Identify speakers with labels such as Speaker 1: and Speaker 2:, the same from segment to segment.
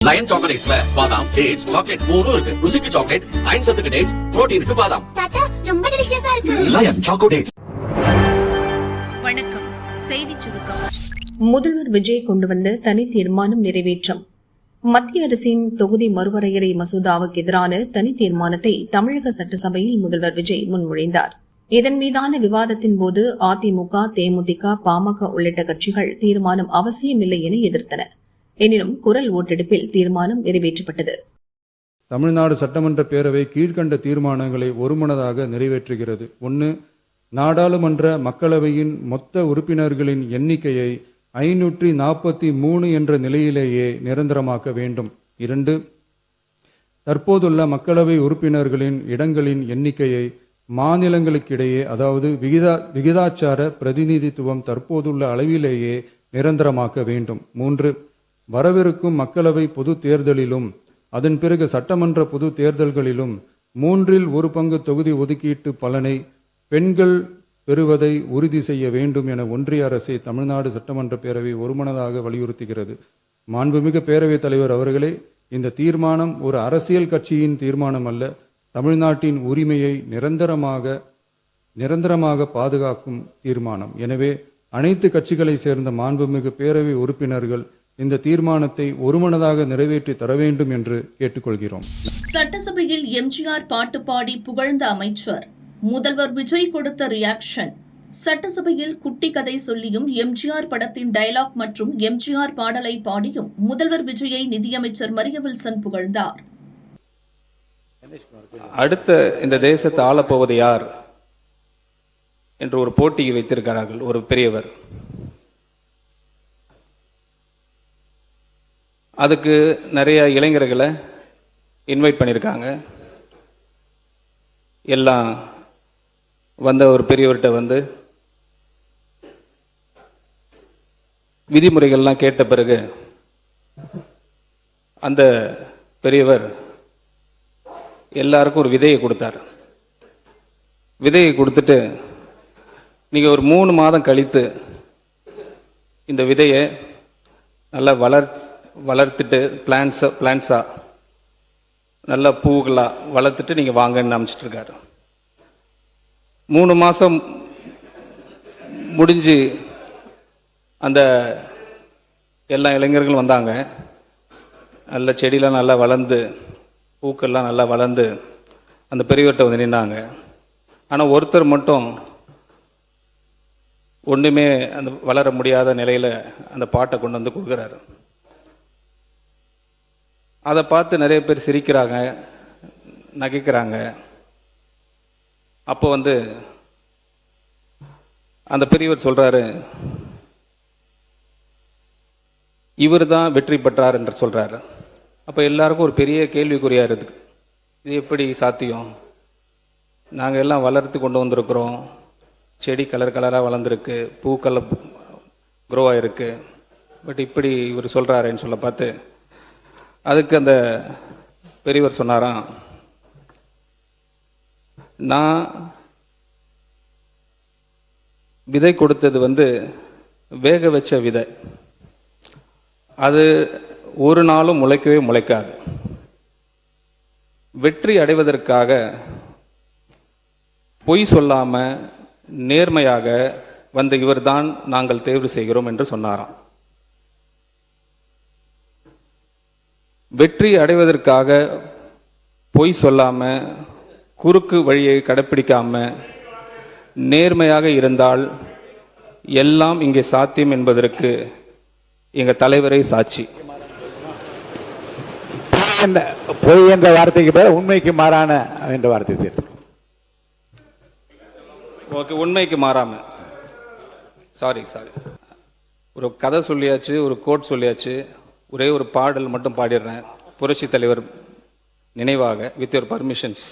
Speaker 1: Line சாக்லேட்ஸ்ல பாதாம், dates, chocolate மூணும் இருக்கு. ருசிக்கு சாக்லேட், அயன் சத்துக்கு டேட்ஸ், புரோட்டீனுக்கு பாதாம்.
Speaker 2: தாத்தா ரொம்ப டெலிஷியஸா இருக்கு.
Speaker 1: Lion choco dates.
Speaker 3: வணக்கம். செய்திச் சுருக்கம்.
Speaker 4: முதல்வர் விஜய் கொண்டு வந்த தனி தீர்மானம் நிறைவேற்றம். மத்திய அரசின் தொகுதி மறுவரையறை மசோதாவுக்கு எதிரான தனி தீர்மானத்தை தமிழக சட்டசபையில் முதல்வர் விஜய் முன்மொழிந்தார். இதன் மீதான விவாதத்தின் போது அதிமுக, தேமுதிக, பாமக உள்ளிட்ட கட்சிகள் தீர்மானம் அவசியமில்லை என எதிர்த்தன. எனினும் குரல் ஓட்டெடுப்பில் தீர்மானம் நிறைவேற்றப்பட்டது.
Speaker 5: தமிழ்நாடு சட்டமன்ற பேரவை கீழ்கண்ட தீர்மானங்களை ஒருமனதாக நிறைவேற்றுகிறது. 1. நாடாளுமன்ற மக்களவையின் மொத்த உறுப்பினர்களின் எண்ணிக்கையை 543 என்ற நிலையிலேயே நிரந்தரமாக்க வேண்டும். 2. தற்போதுள்ள மக்களவை உறுப்பினர்களின் இடங்களின் எண்ணிக்கையை மாநிலங்களுக்கிடையே, அதாவது விகிதாச்சார பிரதிநிதித்துவம் தற்போதுள்ள அளவிலேயே நிரந்தரமாக்க வேண்டும். 3. வரவிருக்கும் மக்களவை பொது தேர்தலிலும் அதன் பிறகு சட்டமன்ற பொது தேர்தல்களிலும் 1/3 தொகுதி ஒதுக்கீட்டு பலனை பெண்கள் பெறுவதை உறுதி செய்ய வேண்டும் என ஒன்றிய அரசை தமிழ்நாடு சட்டமன்ற பேரவை ஒருமனதாக வலியுறுத்துகிறது. மாண்புமிகு பேரவைத் தலைவர் அவர்களே, இந்த தீர்மானம் ஒரு அரசியல் கட்சியின் தீர்மானம் அல்ல, தமிழ்நாட்டின் உரிமையை நிரந்தரமாக பாதுகாக்கும் தீர்மானம். எனவே அனைத்து கட்சிகளை சேர்ந்த மாண்புமிகு பேரவை உறுப்பினர்கள் இந்த தீர்மானத்தை ஒருமனதாக நிறைவேற்றி தர வேண்டும் என்று கேட்டுக்கொள்கிறோம்.
Speaker 6: சட்டசபையில் எம்ஜிஆர் பாட்டு பாடி புகழ்ந்த அமைச்சர். முதல்வர் விஜய் கொடுத்த ரியாக்ஷன். சட்டசபையில் குட்டி கதை சொல்லியும் எம்ஜிஆர் படத்தின் டயலாக் மற்றும் எம்ஜிஆர் பாடலை பாடியும் முதல்வர் விஜயை நிதியமைச்சர் மரிய வில்சன் புகழ்ந்தார்.
Speaker 7: அடுத்த இந்த தேசத்தை ஆளப்போவது யார் என்று ஒரு போட்டியை வைத்திருக்கிறார்கள். ஒரு பெரியவர் அதுக்கு நிறைய இளைஞர்களை இன்வைட் பண்ணியிருக்காங்க. எல்லாம் வந்த ஒரு பெரியவர்கிட்ட வந்து விதிமுறைகள்லாம் கேட்ட பிறகு அந்த பெரியவர் எல்லாருக்கும் ஒரு விதையை கொடுத்தார். விதையை கொடுத்துட்டு நீங்கள் ஒரு 3 மாதம் கழித்து இந்த விதையை நல்லா வளர்த்துட்டு பிளான்ஸா நல்லா பூகளா வளர்த்துட்டு நீங்கள் வாங்கன்னு அமைச்சிட்டு இருக்காரு. 3 மாதம் முடிஞ்சு அந்த எல்லா இளைஞர்களும் வந்தாங்க. நல்ல செடியெலாம் நல்லா வளர்ந்து பூக்கள்லாம் நல்லா வளர்ந்து அந்த பெரியவர்கிட்ட வந்து நின்னாங்க. ஆனால் ஒருத்தர் மட்டும் ஒன்றுமே அந்த வளர முடியாத நிலையில் அந்த பாட்டை கொண்டு வந்து கொடுக்குறாரு. அதை பார்த்து நிறைய பேர் சிரிக்கிறாங்க, நகைக்கிறாங்க. அப்போ வந்து அந்த பெரியவர் சொல்றாரு, இவர் தான் வெற்றி பெற்றார் என்று சொல்றாரு. அப்போ எல்லாருக்கும் ஒரு பெரிய கேள்விக்குறியா இருக்கு. இது எப்படி சாத்தியம்? நாங்கள் எல்லாம் வளர்த்து கொண்டு வந்திருக்கிறோம், செடி கலர் கலராக வளர்ந்துருக்கு, பூக்கள் க்ரோ ஆயிருக்கு, பட் இப்படி இவர் சொல்றாருன்னு சொல்ல பார்த்து அதுக்கு அந்த பெரியவர் சொன்னாராம், நான் விதை கொடுத்தது வந்து வேக வச்ச விதை, அது ஒரு நாளும் முளைக்கவே முளைக்காது. வெற்றி அடைவதற்காக பொய் சொல்லாம நேர்மையாக வந்த இவர்தான் நாங்கள் தேர்வு செய்கிறோம் என்று சொன்னாராம். வெற்றி அடைவதற்காக பொய் சொல்லாம குறுக்கு வழியை கடைப்பிடிக்காம நேர்மையாக இருந்தால் எல்லாம் இங்கே சாத்தியம் என்பதற்கு எங்க தலைவரை சாட்சி.
Speaker 8: பொய் என்ற வார்த்தைக்கு பேர் உண்மைக்கு மாறான என்ற வார்த்தை சேர்த்து.
Speaker 7: ஓகே, உண்மைக்கு மாறாம. சாரி, ஒரு கதை சொல்லியாச்சு, ஒரு கோட் சொல்லியாச்சு. ஒரே ஒரு பாடல் மட்டும் பாடிடுறேன், புரட்சி தலைவர் நினைவாக, வித் யுவர் பர்மிஷன்ஸ்.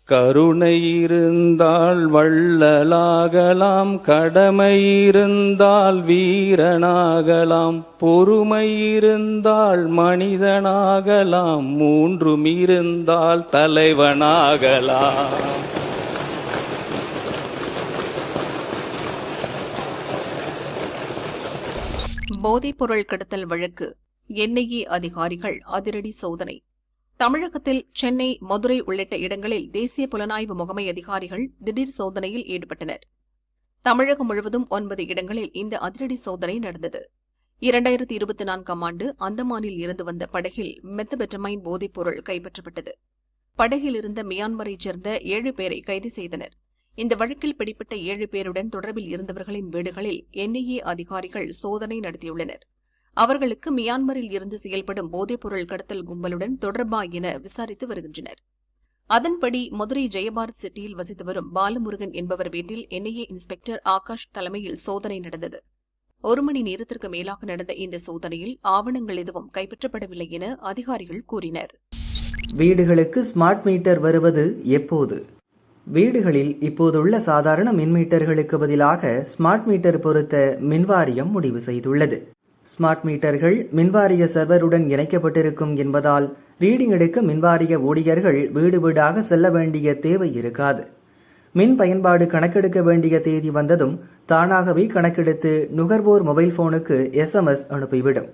Speaker 7: கருணை இருந்தால் வள்ளலாகலாம், கடமை இருந்தால் வீரனாகலாம், பொறுமை இருந்தால் மனிதனாகலாம், 3 இருந்தால் தலைவனாகலாம்.
Speaker 3: போதைப்பொருள் கடத்தல் வழக்கு
Speaker 4: என்ஐஏ அதிகாரிகள் அதிரடி சோதனை. தமிழகத்தில் சென்னை, மதுரை உள்ளிட்ட இடங்களில் தேசிய புலனாய்வு முகமை அதிகாரிகள் திடீர் சோதனையில் ஈடுபட்டனர். தமிழகம் முழுவதும் 9 இடங்களில் இந்த அதிரடி சோதனை நடந்தது. 2024ஆம் ஆண்டு அந்தமானில் இருந்து வந்த படகில் மெத்தபெட்டமைன் போதைப்பொருள் கைப்பற்றப்பட்டது. படகில் இருந்த மியான்மரைச் சேர்ந்த 7 பேரை கைது செய்தனர். இந்த வழக்கில் பிடிப்பட்ட 7 பேருடன் தொடர்பில் இருந்தவர்களின் வீடுகளில் என்ஐஏ அதிகாரிகள் சோதனை நடத்தியுள்ளனர். அவர்களுக்கு மியான்மரில் இருந்து செயல்படும் போதைப்பொருள் கடத்தல் கும்பலுடன் தொடர்பா என விசாரித்து வருகின்றனர். அதன்படி மதுரை ஜெயபாரத் சிட்டியில் வசித்து வரும் பாலமுருகன் என்பவர் வீட்டில் என்ஐஏ இன்ஸ்பெக்டர் ஆகாஷ் தலைமையில் சோதனை நடந்தது. 1 மணி நேரத்திற்கு மேலாக நடந்த இந்த சோதனையில் ஆவணங்கள் எதுவும் கைப்பற்றப்படவில்லை என அதிகாரிகள் கூறினர்.
Speaker 3: வீடுகளுக்கு ஸ்மார்ட் மீட்டர் வருவது எப்போது? வீடுகளில் இப்போதுள்ள சாதாரண மின்மீட்டர்களுக்கு பதிலாக ஸ்மார்ட் மீட்டர் பொருத்த மின்வாரியம் முடிவு செய்துள்ளது. ஸ்மார்ட் மீட்டர்கள் மின்வாரிய சர்வருடன் இணைக்கப்பட்டிருக்கும் என்பதால் ரீடிங் எடுக்க மின்வாரிய ஊழியர்கள் வீடு வீடாக செல்ல வேண்டிய தேவை இருக்காது. மின் பயன்பாடு கணக்கெடுக்க வேண்டிய தேதி வந்ததும் தானாகவே கணக்கெடுத்து நுகர்வோர் மொபைல் போனுக்கு SMS அனுப்பிவிடும்.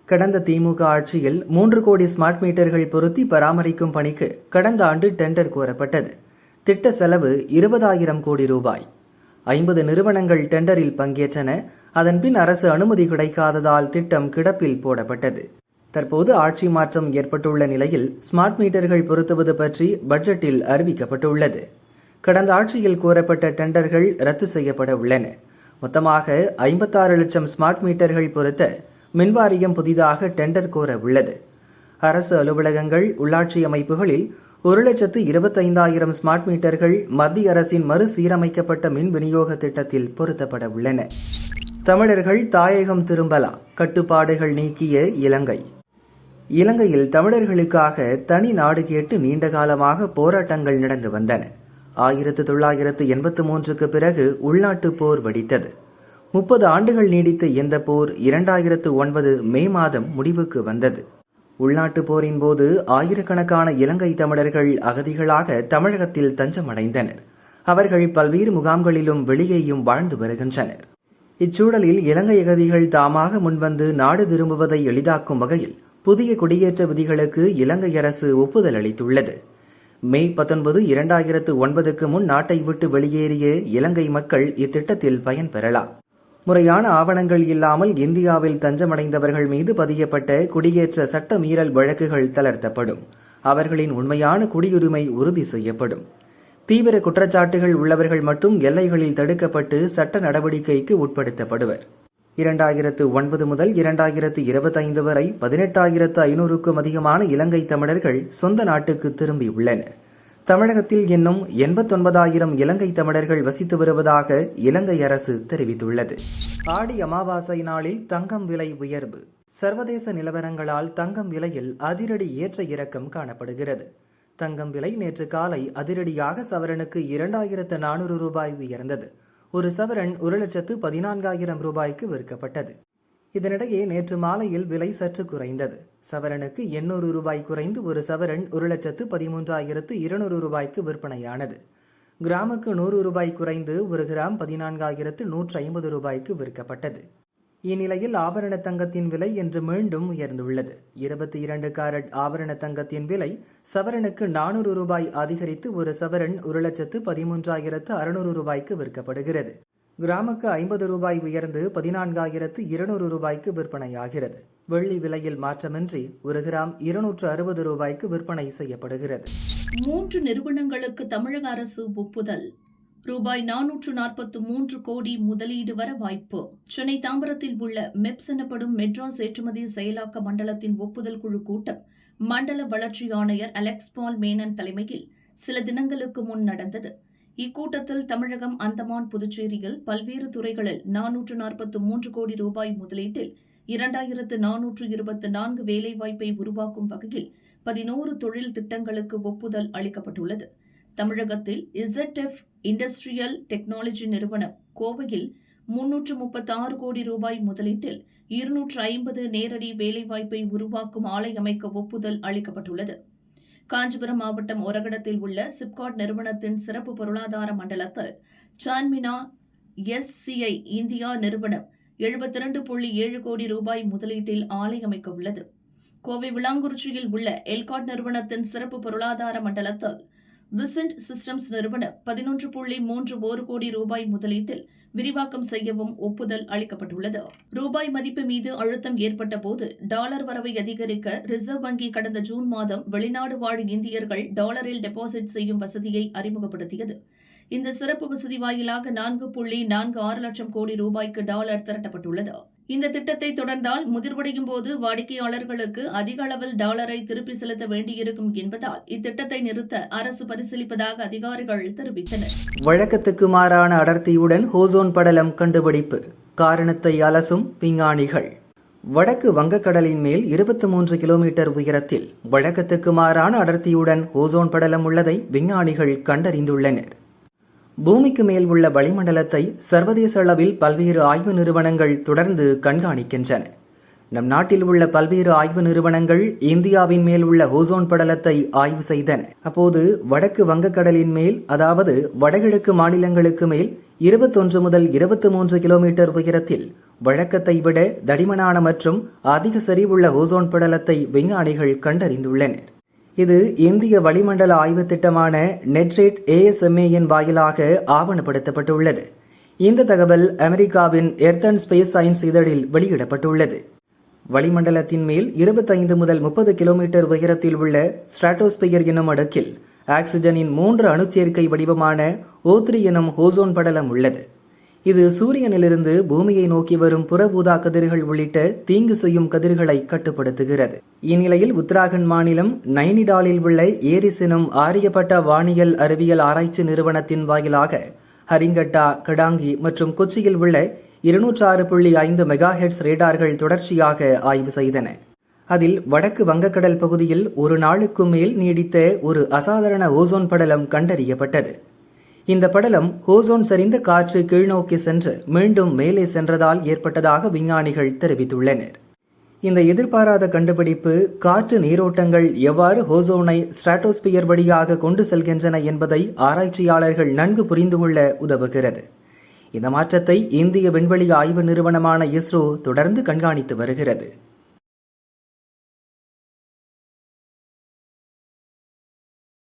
Speaker 3: கடந்த திமுக ஆட்சியில் 3 கோடி ஸ்மார்ட் மீட்டர்கள் பொருத்தி பராமரிக்கும் பணிக்கு கடந்த ஆண்டு டெண்டர் கோரப்பட்டது. திட்ட செலவு 20,000 கோடி ரூபாய். 50 நிறுவனங்கள் டெண்டரில் பங்கேற்றன. அதன்பின் அரசு அனுமதி கிடைக்காததால் திட்டம் கிடப்பில் போடப்பட்டது. தற்போது ஆட்சி மாற்றம் ஏற்பட்டுள்ள நிலையில் ஸ்மார்ட் மீட்டர்கள் பொருத்துவது பற்றி பட்ஜெட்டில் அறிவிக்கப்பட்டுள்ளது. கடந்த ஆட்சியில் கோரப்பட்ட டெண்டர்கள் ரத்து செய்யப்பட உள்ளன. மொத்தமாக 56 லட்சம் ஸ்மார்ட் மீட்டர்கள் பொருத்த மின்வாரியம் புதிதாக டெண்டர் கோர உள்ளது. அரசு அலுவலகங்கள், உள்ளாட்சி அமைப்புகளில் 1,25,000 ஸ்மார்ட் மீட்டர்கள் மத்திய அரசின் மறுசீரமைக்கப்பட்ட மின் விநியோக திட்டத்தில் பொருத்தப்பட உள்ளன. தமிழர்கள் தாயகம் திரும்பலாம், கட்டுப்பாடுகள் நீக்கிய இலங்கை. இலங்கையில் தமிழர்களுக்காக தனி நாடு கேட்டு நீண்ட காலமாக போராட்டங்கள் நடந்து வந்தன. 1983க்கு பிறகு உள்நாட்டு போர் வெடித்தது. 30 ஆண்டுகள் நீடித்த இந்த போர் 2009 மே மாதம் முடிவுக்கு வந்தது. உள்நாட்டு போரின் போது ஆயிரக்கணக்கான இலங்கை தமிழர்கள் அகதிகளாக தமிழகத்தில் தஞ்சமடைந்தனர். அவர்கள் பல்வேறு முகாம்களிலும் வெளியேயும் வாழ்ந்து வருகின்றனர். இச்சூழலில் இலங்கை அகதிகள் தாமாக முன்வந்து நாடு திரும்புவதை எளிதாக்கும் வகையில் புதிய குடியேற்ற விதிகளுக்கு இலங்கை அரசு ஒப்புதல் அளித்துள்ளது. மே 19, 2009க்கு முன் நாட்டை விட்டு வெளியேறிய இலங்கை மக்கள் இத்திட்டத்தில் பயன்பெறலாம். முறையான ஆவணங்கள் இல்லாமல் இந்தியாவில் தஞ்சமடைந்தவர்கள் மீது பதியப்பட்ட குடியேற்ற சட்ட மீறல் வழக்குகள் தளர்த்தப்படும். அவர்களின் உண்மையான குடியுரிமை உறுதி செய்யப்படும். தீவிர குற்றச்சாட்டுகள் உள்ளவர்கள் மட்டும் எல்லைகளில் தடுக்கப்பட்டு சட்ட நடவடிக்கைக்கு உட்படுத்தப்படுவர். 2009 முதல் 2025 வரை 18,500க்கும் அதிகமான இலங்கை தமிழர்கள் சொந்த நாட்டுக்கு திரும்பியுள்ளனர். தமிழகத்தில் இன்னும் 89,000 இலங்கை தமிழர்கள் வசித்து வருவதாக இலங்கை அரசு தெரிவித்துள்ளது. ஆடி அமாவாசை நாளில் தங்கம் விலை உயர்வு. சர்வதேச நிலவரங்களால் தங்கம் விலையில் அதிரடி ஏற்ற இறக்கம் காணப்படுகிறது. தங்கம் விலை நேற்று காலை அதிரடியாக சவரனுக்கு 2,400 ரூபாய் உயர்ந்தது. ஒரு சவரன் 1,14,000 ரூபாய்க்கு விற்கப்பட்டது. இதனிடையே நேற்று மாலையில் விலை சற்று குறைந்தது. சவரனுக்கு 800 ரூபாய் குறைந்து ஒரு சவரன் 1,13,200 ரூபாய்க்கு விற்பனையானது. கிராமுக்கு 100 ரூபாய் குறைந்து ஒரு கிராம் 14,150 ரூபாய்க்கு விற்கப்பட்டது. இந்நிலையில் ஆபரண தங்கத்தின் விலை இன்று மீண்டும் உயர்ந்துள்ளது. 22 கேரட் ஆபரண தங்கத்தின் விலை சவரனுக்கு 400 ரூபாய் அதிகரித்து ஒரு சவரன் 1,13,600 ரூபாய்க்கு விற்கப்படுகிறது. கிராமுக்கு 50 ரூபாய் உயர்ந்து 14,200 ரூபாய்க்கு விற்பனையாகிறது. வெள்ளி விலையில் மாற்றமின்றி ஒரு கிராம் 260 ரூபாய்க்கு விற்பனை செய்யப்படுகிறது.
Speaker 6: 3 நிறுவனங்களுக்கு தமிழக அரசு ஒப்புதல். ரூபாய் 443 கோடி முதலீடு வர வாய்ப்பு. சென்னை தாம்பரத்தில் உள்ள மெப்ஸ் எனப்படும் மெட்ராஸ் ஏற்றுமதி செயலாக்க மண்டலத்தின் ஒப்புதல் குழு கூட்டம் மண்டல வளர்ச்சி ஆணையர் அலெக்ஸ் பால் மேனன் தலைமையில் சில தினங்களுக்கு முன் நடந்தது. இக்கூட்டத்தில் தமிழகம், அந்தமான், புதுச்சேரியில் பல்வேறு துறைகளில் 443 கோடி ரூபாய் முதலீட்டில் 2,424 வேலைவாய்ப்பை உருவாக்கும் வகையில் 11 தொழில் திட்டங்களுக்கு ஒப்புதல் அளிக்கப்பட்டுள்ளது. தமிழகத்தில் ZF இண்டஸ்ட்ரியல் டெக்னாலஜி நிறுவனம் கோவையில் 336 கோடி ரூபாய் முதலீட்டில் 250 நேரடி வேலைவாய்ப்பை உருவாக்கும் ஆலை அமைக்க ஒப்புதல் அளிக்கப்பட்டுள்ளது. காஞ்சிபுரம் மாவட்டம் ஒரகடத்தில் உள்ள சிப்காட் நிறுவனத்தின் சிறப்பு பொருளாதார மண்டலத்தில் சான்மினா SCI இந்தியா நிறுவனம் 72.7 கோடி ரூபாய் முதலீட்டில் ஆலை அமைக்க உள்ளது. கோவை விளாங்குறிச்சியில் உள்ள எல்காட் நிறுவனத்தின் சிறப்பு பொருளாதார மண்டலத்தில் விசன்ட் சிஸ்டம்ஸ் நிறுவனம் 11.31 கோடி ரூபாய் முதலீட்டில் விரிவாக்கம் செய்யவும் ஒப்புதல் அளிக்கப்பட்டுள்ளது. ரூபாய் மதிப்பு மீது அழுத்தம் ஏற்பட்ட போது டாலர் வரவை அதிகரிக்க ரிசர்வ் வங்கி கடந்த ஜூன் மாதம் வெளிநாடு வாழ் இந்தியர்கள் டாலரில் டெபாசிட் செய்யும் வசதியை அறிமுகப்படுத்தியது. இந்த சிறப்பு வசதி வாயிலாக 4.46 லட்சம் கோடி ரூபாய்க்கு டாலர் திரட்டப்பட்டுள்ளது. இந்த திட்டத்தை தொடர்ந்தால் முதிர்வடையும் போது வாடிக்கையாளர்களுக்கு அதிக அளவில் டாலரை திருப்பி செலுத்த வேண்டியிருக்கும் என்பதால் இத்திட்டத்தை நிறுத்த அரசு பரிசீலிப்பதாக அதிகாரிகள் தெரிவித்தனர்.
Speaker 3: வழக்கத்துக்கு மாறான அடர்த்தியுடன் ஓசோன் படலம் கண்டுபிடிப்பு, காரணத்தை அலசும் விஞ்ஞானிகள். வடக்கு வங்கக்கடலின் மேல் 23 கிலோமீட்டர் உயரத்தில் வழக்கத்துக்கு மாறான அடர்த்தியுடன் ஓசோன் படலம் உள்ளதை விஞ்ஞானிகள் கண்டறிந்துள்ளனர். பூமிக்கு மேல் உள்ள வளிமண்டலத்தை சர்வதேச அளவில் பல்வேறு ஆய்வு நிறுவனங்கள் தொடர்ந்து கண்காணிக்கின்றன. நம் நாட்டில் உள்ள பல்வேறு ஆய்வு நிறுவனங்கள் இந்தியாவின் மேல் உள்ள ஓசோன் படலத்தை ஆய்வு செய்தன. அப்போது வடக்கு வங்கக்கடலின் மேல், அதாவது வடகிழக்கு மாநிலங்களுக்கு மேல் 21 முதல் 23 கிலோமீட்டர் உயரத்தில் வழக்கத்தை விட தடிமனான மற்றும் அதிக செறிவுள்ள ஓசோன் படலத்தை விஞ்ஞானிகள் கண்டறிந்துள்ளனர். இது இந்திய வளிமண்டல ஆய்வு திட்டமான நெட்ரேட் ASMAயின் வாயிலாக ஆவணப்படுத்தப்பட்டுள்ளது. இந்த தகவல் அமெரிக்காவின் எர்த் அண்ட் ஸ்பேஸ் சயின்ஸ் இதழில் வெளியிடப்பட்டுள்ளது. வளிமண்டலத்தின் மேல் 25 முதல் 30 கிலோமீட்டர் உயரத்தில் உள்ள ஸ்ட்ராட்டோஸ்பியர் எனும் அடுக்கில் ஆக்சிஜனின் 3 அணுச்சேர்க்கை வடிவமான O3 எனும் ஓசோன் படலம் உள்ளது. இது சூரியனிலிருந்து பூமியை நோக்கி வரும் புற ஊதா கதிர்கள் உள்ளிட்ட தீங்கு செய்யும் கதிர்களை கட்டுப்படுத்துகிறது. இந்நிலையில் உத்தராகண்ட் மாநிலம் நைனிடாலில் உள்ள ஏரிஸ் எனும் ஆரியப்பட்டா வானியல் அறிவியல் ஆராய்ச்சி நிறுவனத்தின் வாயிலாக ஹரிங்கட்டா, கடாங்கி மற்றும் கொச்சியில் உள்ள 206.5 மெகாஹெர்ட்ஸ் ரேடார்கள் தொடர்ச்சியாக ஆய்வு செய்தன. அதில் வடக்கு வங்கக்கடல் பகுதியில் ஒரு நாளுக்கு மேல் நீடித்த ஒரு அசாதாரண ஓசோன் படலம் கண்டறியப்பட்டது. இந்த படலம் ஓசோன் சரிந்த காற்று கீழ்நோக்கி சென்று மீண்டும் மேலே சென்றதால் ஏற்பட்டதாக விஞ்ஞானிகள் தெரிவித்துள்ளனர். இந்த எதிர்பாராத கண்டுபிடிப்பு காற்று நீரோட்டங்கள் எவ்வாறு ஓசோனை ஸ்ட்ராட்டோஸ்பியர் வழியாக கொண்டு செல்கின்றன என்பதை ஆராய்ச்சியாளர்கள் நன்கு புரிந்து கொள்ள உதவுகிறது. இந்த மாற்றத்தை இந்திய விண்வெளி ஆய்வு நிறுவனமான இஸ்ரோ தொடர்ந்து கண்காணித்து வருகிறது.